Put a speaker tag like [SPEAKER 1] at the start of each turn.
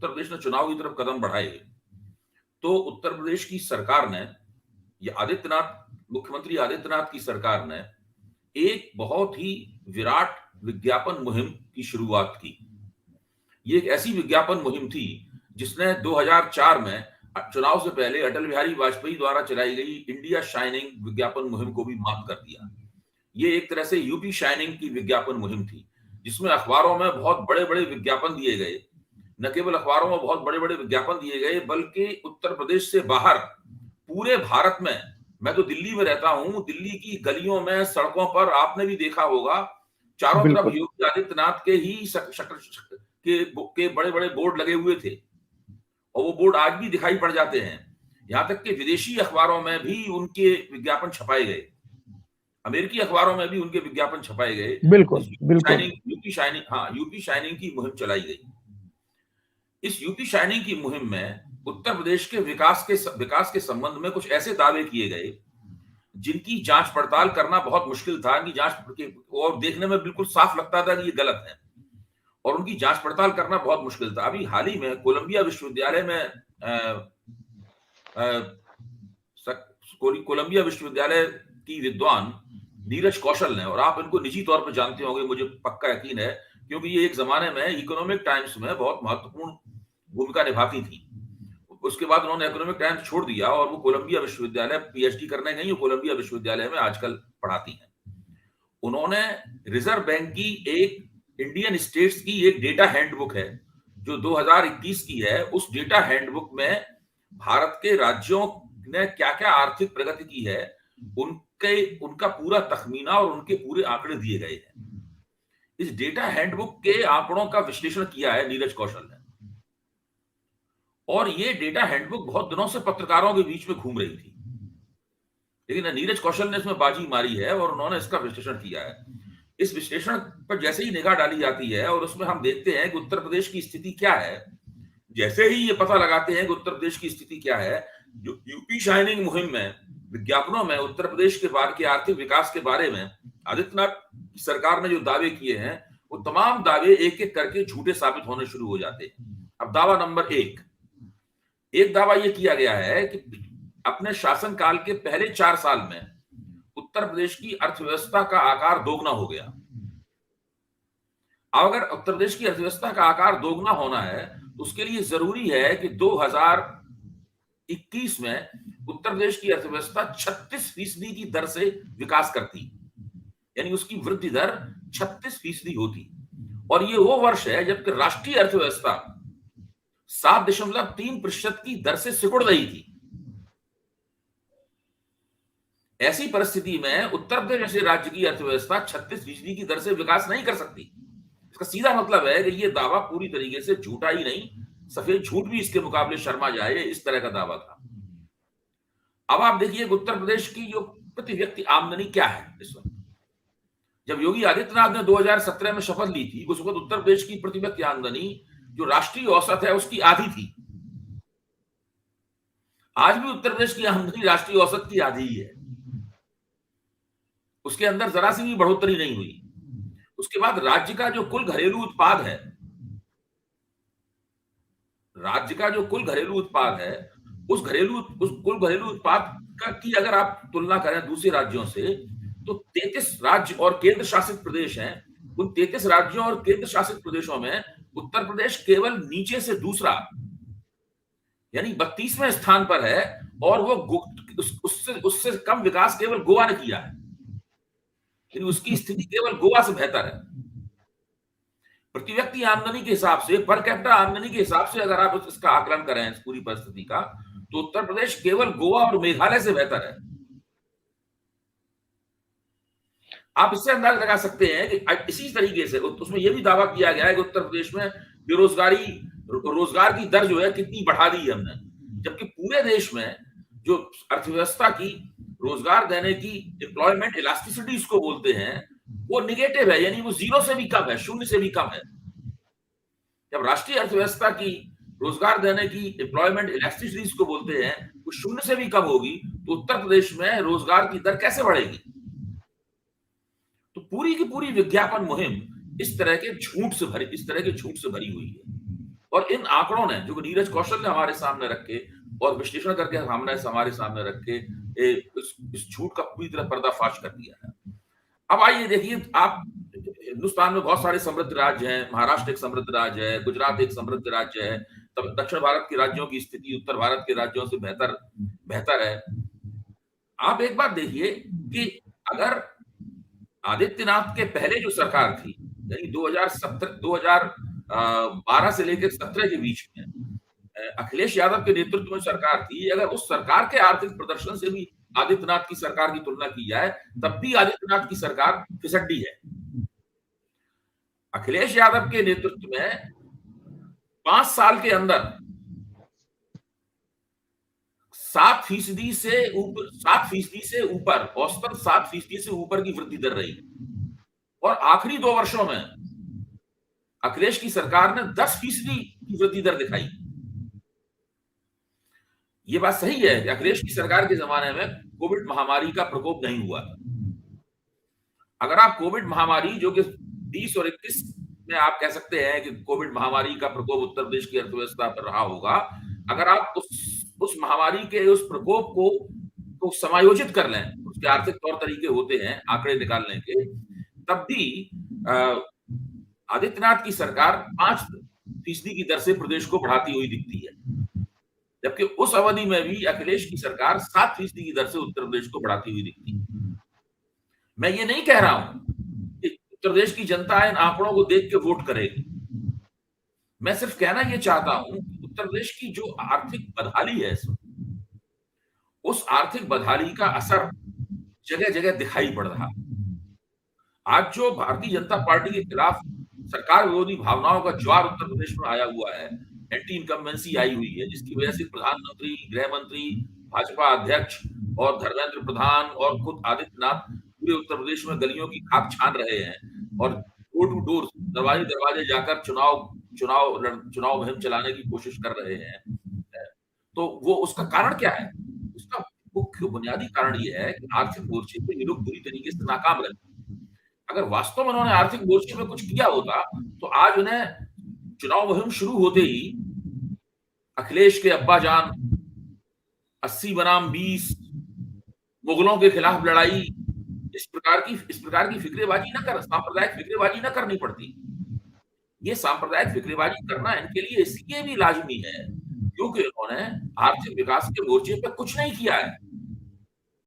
[SPEAKER 1] उत्तर प्रदेश ने चुनाव की तरफ कदम बढ़ाए, तो उत्तर प्रदेश की सरकार ने, ये मुख्यमंत्री आदित्यनाथ की सरकार ने एक बहुत ही विराट विज्ञापन मुहिम की शुरुआत की। ये एक ऐसी विज्ञापन मुहिम थी जिसने 2004 में चुनाव से पहले अटल बिहारी वाजपेयी द्वारा चलाई गई इंडिया शाइनिंग विज्ञापन मुहिम को भी मात कर दिया। ये एक तरह से यूपी शाइनिंग की विज्ञापन मुहिम थी, जिसमें अखबारों में बहुत बड़े-बड़े विज्ञापन दिए गए। न केवल अखबारों में बहुत बड़े-बड़े विज्ञापन दिए गए, बल्कि उत्तर प्रदेश से बाहर पूरे भारत में, मैं तो दिल्ली में रहता हूं, दिल्ली की गलियों में, सड़कों पर आपने भी देखा होगा, चारों तरफ
[SPEAKER 2] बिल्कुल।
[SPEAKER 1] योगी आदित्यनाथ के ही शक्ल के बड़े-बड़े बोर्ड लगे हुए थे, और वो बोर्ड आज भी दिखाई पड़ जाते हैं। यहां तक कि विदेशी अखबारों में भी उनके विज्ञापन छपाए गए, अमेरिकी अखबारों में भी उनके विज्ञापन छपाए गए।
[SPEAKER 2] बिल्कुल, बिल्कुल।
[SPEAKER 1] यूपी शाइनिंग की मुहिम चलाई गई। इस यूपी शाइनिंग की मुहिम में उत्तर प्रदेश के विकास के संबंध में कुछ ऐसे दावे किए गए जिनकी जांच पड़ताल करना बहुत मुश्किल था, और देखने में बिल्कुल साफ लगता था कि ये गलत है, और उनकी जांच पड़ताल करना बहुत मुश्किल था। अभी हाल ही में कोलंबिया विश्वविद्यालय में कोलंबिया विश्वविद्यालय की विद्वान नीरज कौशल ने, और आप इनको निजी तौर पर जानते होंगे, मुझे पक्का यकीन है, क्योंकि ये एक जमाने में इकोनॉमिक टाइम्स में बहुत महत्वपूर्ण भूमिका निभाती थी। उसके बाद उन्होंने इकोनॉमिक टाइम्स छोड़ दिया और वो कोलंबिया विश्वविद्यालय पीएचडी करने गई, और कोलंबिया विश्वविद्यालय में आजकल पढ़ाती हैं। उन्होंने रिजर्व बैंक की इंडियन स्टेट्स की एक डेटा हैंडबुक है जो 2021 की है। उस डेटा हैंडबुक में भारत के राज्यों ने क्या क्या आर्थिक प्रगति की है, उनका पूरा तखमीना और उनके पूरे आंकड़े दिए गए हैं। इस डेटा हैंडबुक के आंकड़ों का विश्लेषण किया है नीरज कौशल ने, और ये डेटा हैंडबुक बहुत दिनों से पत्रकारों के बीच में घूम रही थी, लेकिन नीरज कौशल ने इसमें बाजी मारी है और उन्होंने इसका विश्लेषण किया है। इस विश्लेषण पर जैसे ही निगाह डाली जाती है और उसमें हम देखते हैं कि उत्तर प्रदेश की स्थिति क्या है, जैसे ही ये पता लगाते हैं कि उत्तर प्रदेश की स्थिति क्या है, जो यूपी शाइनिंग मुहिम में विज्ञापनों में उत्तर प्रदेश के आर्थिक विकास के बारे में आदित्यनाथ सरकार ने जो दावे किए हैं, वो तमाम दावे एक एक करके झूठे साबित होने शुरू हो जाते हैं। अब दावा नंबर एक दावा यह किया गया है कि अपने शासनकाल के पहले 4 साल में उत्तर प्रदेश की अर्थव्यवस्था का आकार दोगुना हो गया। अब अगर उत्तर प्रदेश की अर्थव्यवस्था का आकार दोगुना होना है, तो उसके लिए जरूरी है कि 2021 में उत्तर प्रदेश की अर्थव्यवस्था 36% की दर से विकास करती, यानी उसकी वृद्धि दर 36% होती, और ये वो वर्ष है जबकि राष्ट्रीय अर्थव्यवस्था 7.3% की दर से सिकुड़ रही थी। ऐसी परिस्थिति में उत्तर प्रदेश जैसे राज्य की अर्थव्यवस्था 36% की दर से विकास नहीं कर सकती। इसका सीधा मतलब है कि ये दावा पूरी तरीके से झूठा ही नहीं, सफेद झूठ भी इसके मुकाबले शर्मा जाए, इस तरह का दावा था। अब आप देखिए उत्तर प्रदेश की जो प्रति व्यक्ति आमदनी क्या है इस वक्त। जब योगी आदित्यनाथ ने 2017 में शपथ ली थी, उस वक्त उत्तर प्रदेश की प्रति व्यक्ति आमदनी जो राष्ट्रीय औसत है उसकी आधी थी। आज भी उत्तर प्रदेश की आमदनी राष्ट्रीय औसत की आधी ही है, उसके अंदर जरा सी भी बढ़ोतरी नहीं हुई। उसके बाद राज्य का जो कुल घरेलू उत्पाद है, उस कुल घरेलू उत्पाद की अगर आप तुलना करें दूसरे राज्यों से, तो 33 राज्य और केंद्र शासित प्रदेश हैं। उन 33 राज्यों और केंद्र शासित प्रदेशों में उत्तर प्रदेश केवल नीचे से दूसरा, यानी 32वें स्थान पर है, और वो उससे कम विकास केवल गोवा ने किया है, लेकिन उसकी स्थिति केवल गोवा से बेहतर है। प्रति व्यक्ति आमदनी के हिसाब से, पर कैपिटा आमदनी के हिसाब से अगर आप इसका आकलन करें इस पूरी परिस्थिति का, तो उत्तर प्रदेश केवल गोवा और मेघालय से बेहतर है। आप इससे अंदाजा लगा सकते हैं कि इसी तरीके से उसमें यह भी दावा किया गया है कि उत्तर प्रदेश में रोजगार की दर जो है कितनी बढ़ा दी है हमने, जबकि पूरे देश में जो अर्थव्यवस्था की रोजगार देने की एम्प्लॉयमेंट इलास्टिसिटी इसको बोलते हैं, वो निगेटिव है, यानी वो 0 से भी कम है, 0 से भी कम है। जब राष्ट्रीय अर्थव्यवस्था की रोजगार देने की एम्प्लॉयमेंट इलास्टिसिटी इसको बोलते हैं, वो 0 से भी कम होगी, तो उत्तर प्रदेश में रोजगार की दर कैसे बढ़ेगी? तो पूरी की पूरी विज्ञापन मुहिम इस तरह के झूठ से भरी हुई है। और इन आंकड़ों ने जो नीरज कौशल ने हमारे सामने रखे और विश्लेषण करके हमारे सामने रखे, इस झूठ का पूरी तरह पर्दाफाश कर दिया है। अब आइए देखिए, आप हिंदुस्तान में बहुत सारे समृद्ध राज्य हैं, महाराष्ट्र एक समृद्ध राज्य है, गुजरात एक समृद्ध राज्य है, तब दक्षिण भारत के राज्यों की स्थिति उत्तर भारत के राज्यों से बेहतर बेहतर है। आप एक बात देखिए कि अगर आदित्यनाथ के पहले जो सरकार थी, यानी 2012 से लेकर 17 के बीच में अखिलेश यादव के नेतृत्व में सरकार थी, अगर उस सरकार के आर्थिक प्रदर्शन से भी आदित्यनाथ की सरकार की तुलना की जाए, तब भी आदित्यनाथ की सरकार फिसड्डी है। अखिलेश यादव के नेतृत्व में 5 साल के अंदर 7% से ऊपर, औसतन 7% से ऊपर की वृद्धि दर रही। और आखिरी 2 वर्षों में अखिलेश की सरकार ने 10% की वृद्धि दर दिखाई। ये बात सही है कि अखिलेश की सरकार के जमाने में कोविड महामारी का प्रकोप नहीं हुआ था। अगर आप कोविड महामारी, जो कि 20 और 21 में आप कह सकते हैं कि कोविड महामारी का प्रकोप उत्तर प्रदेश की अर्थव्यवस्था पर रहा होगा, अगर आप उस महामारी के उस प्रकोप को समायोजित कर लें, उसके आर्थिक तौर तरीके होते हैं आंकड़े निकालने के, तब भी आदित्यनाथ की सरकार 5% की दर से प्रदेश को बढ़ाती हुई दिखती है, जबकि उस अवधि में भी अखिलेश की सरकार 7% की दर से उत्तर प्रदेश को बढ़ाती हुई दिखती है। मैं ये नहीं कह रहा हूं कि उत्तर प्रदेश की जनता इन आंकड़ों को देख के वोट करेगी। मैं सिर्फ कहना ये चाहता हूं कि उत्तर प्रदेश की जो आर्थिक बदहाली है, उस आर्थिक बदहाली का असर जगह-जगह दिखाई पड़ रहा है। आज जो भारतीय जनता पार्टी के खिलाफ सरकार विरोधी भावनाओं का ज्वार उत्तर प्रदेश में आया हुआ है, एंटी इनकम्बेंसी आई हुई है, जिसकी वजह से प्रधानमंत्री, गृह मंत्री, भाजपा अध्यक्ष और धर्मेंद्र प्रधान और खुद आदित्यनाथ पूरे उत्तर प्रदेश में गलियों की खाक छान रहे हैं और डोर टू डोर, दरवाजे-दरवाजे जाकर चुनाव मुहिम चलाने की कोशिश कर रहे हैं। तो वो उसका कारण क्या है? उसका मुख्य बुनियादी कारण ये है कि आर्थिक मोर्चे पे ये लोग पूरी तरीके से नाकाम रहे। अगर वास्तव में उन्होंने आर्थिक मोर्चे पे कुछ किया होता, तो आज उन्हें चुनाव मुहिम शुरू होते ही अखिलेश के अब्बाजान 80 बनाम 20, मुगलों के खिलाफ लड़ाई, इस प्रकार की सांप्रदायिक फिक्रेबाजी न करनी पड़ती। ये सांप्रदायिक फिक्रेबाजी करना इनके लिए इसलिए भी लाज़मी है, क्योंकि उन्होंने आर्थिक विकास के मोर्चे पे कुछ नहीं किया है।